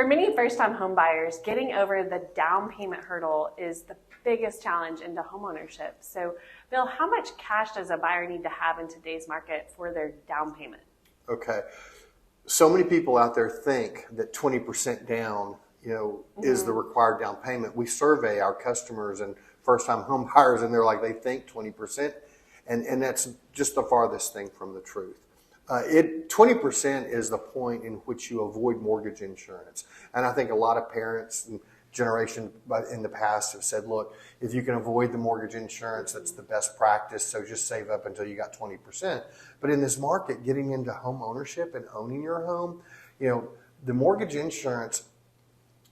For many first-time home buyers, getting over the down payment hurdle is the biggest challenge into homeownership. So, Bill, how much cash does a buyer need to have in today's market for their down payment? Okay. So many people out there think that 20% down, is the required down payment. We survey our customers and first-time home buyers, and they're like, they think 20%, and that's just the farthest thing from the truth. 20% is the point in which you avoid mortgage insurance. And I think a lot of parents and generation in the past have said, look, if you can avoid the mortgage insurance, that's the best practice. So just save up until you got 20%. But in this market, getting into home ownership and owning your home, the mortgage insurance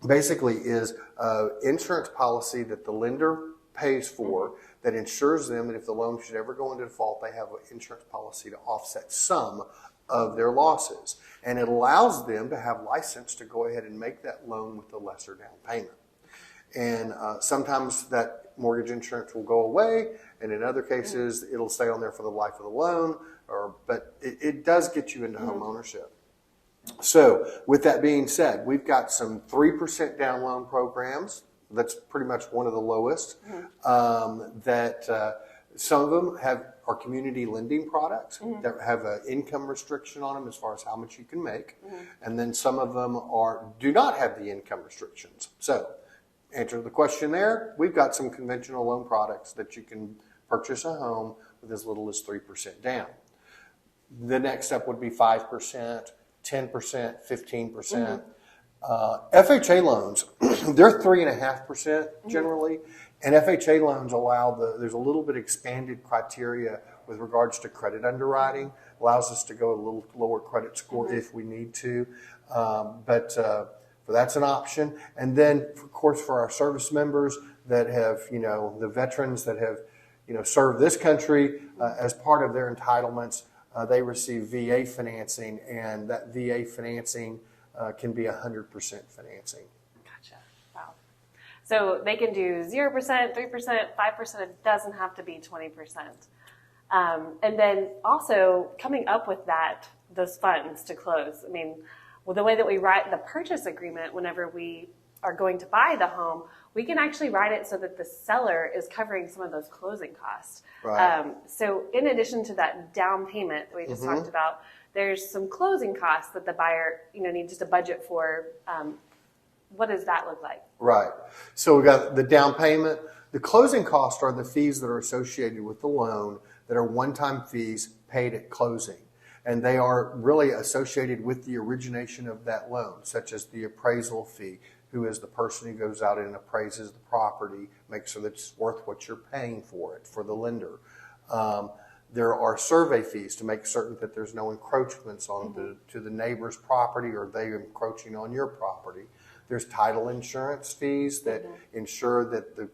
basically is an insurance policy that the lender pays for that ensures them that if the loan should ever go into default, they have an insurance policy to offset some of their losses. And it allows them to have license to go ahead and make that loan with the lesser down payment. And sometimes that mortgage insurance will go away, and in other cases, it'll stay on there for the life of the loan. But it does get you into home ownership. So with that being said, we've got some 3% down loan programs. That's pretty much one of the lowest. Some of them are community lending products that have an income restriction on them as far as how much you can make. And then some of them do not have the income restrictions. So answer the question there, we've got some conventional loan products that you can purchase a home with as little as 3% down. The next step would be 5%, 10%, 15%. FHA loans, they're 3.5% generally, and FHA loans there's a little bit expanded criteria with regards to credit underwriting, allows us to go a little lower credit score if we need to, but that's an option. And then, of course, for our service members that have, the veterans that have, served this country as part of their entitlements, they receive VA financing, and that VA financing can be 100% financing. Gotcha. Wow. So they can do 0%, 3%, 5%. It doesn't have to be 20%. And then also coming up with those funds to close. I mean, the way that we write the purchase agreement whenever we are going to buy the home, we can actually write it so that the seller is covering some of those closing costs. Right. So in addition to that down payment that we just talked about, there's some closing costs that the buyer, needs to budget for. What does that look like? Right. So we got the down payment. The closing costs are the fees that are associated with the loan that are one-time fees paid at closing. And they are really associated with the origination of that loan, such as the appraisal fee, who is the person who goes out and appraises the property, makes sure that it's worth what you're paying for it, for the lender. There are survey fees to make certain that there's no encroachments on to the neighbor's property or they encroaching on your property. There's title insurance fees that ensure that the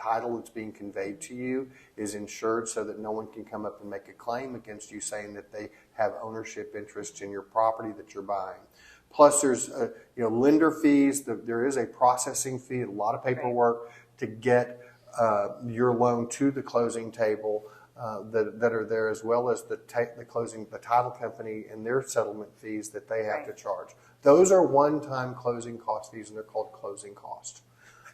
title that's being conveyed to you is insured so that no one can come up and make a claim against you saying that they have ownership interest in your property that you're buying. Plus there's lender fees. There is a processing fee, a lot of paperwork to get your loan to the closing table. That are there, as well as the title company and their settlement fees that they have to charge. Those are one-time closing cost fees, and they're called closing costs.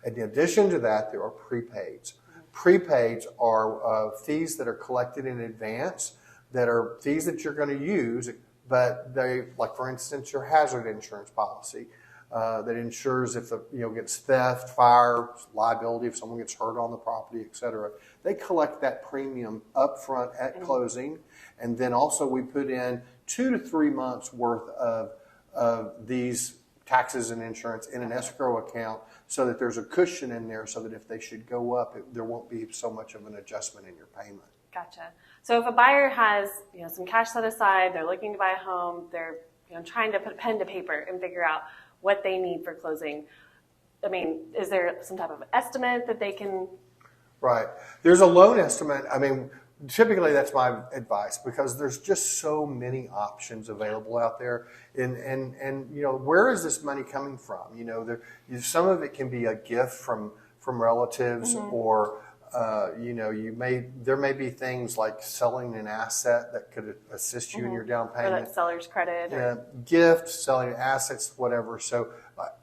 In addition to that, there are prepaids. Prepaids are fees that are collected in advance, that are fees that you're going to use, but they, like for instance, your hazard insurance policy. That ensures if gets theft, fire, liability, if someone gets hurt on the property, etc. They collect that premium up front at closing, and then also we put in 2 to 3 months worth of these taxes and insurance in an escrow account, so that there's a cushion in there, so that if they should go up, there won't be so much of an adjustment in your payment. Gotcha. So if a buyer has some cash set aside, they're looking to buy a home, they're trying to put pen to paper and figure out what they need for closing. I mean, is there some type of estimate that they can? Right. There's a loan estimate. I mean, typically that's my advice, because there's just so many options available out there. And where is this money coming from? Some of it can be a gift from relatives or there may be things like selling an asset that could assist you in your down Or payment. that seller's credit. Gifts, selling assets, whatever. So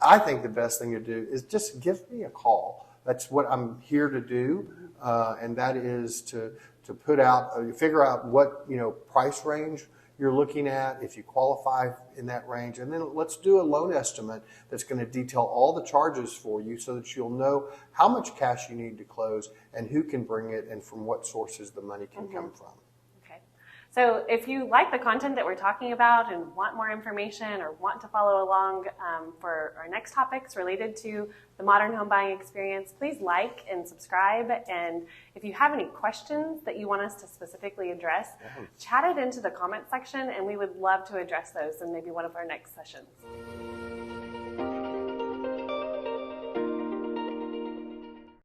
I think the best thing to do is just give me a call. That's what I'm here to do, and that is to figure out what price range you're looking at, if you qualify in that range, and then let's do a loan estimate that's going to detail all the charges for you so that you'll know how much cash you need to close and who can bring it and from what sources the money can come from. Okay. So if you like the content that we're talking about and want more information or want to follow along for our next topics related to the modern home buying experience, please like and subscribe. And if you have any questions that you want us to specifically address, chat it into the comment section and we would love to address those in maybe one of our next sessions.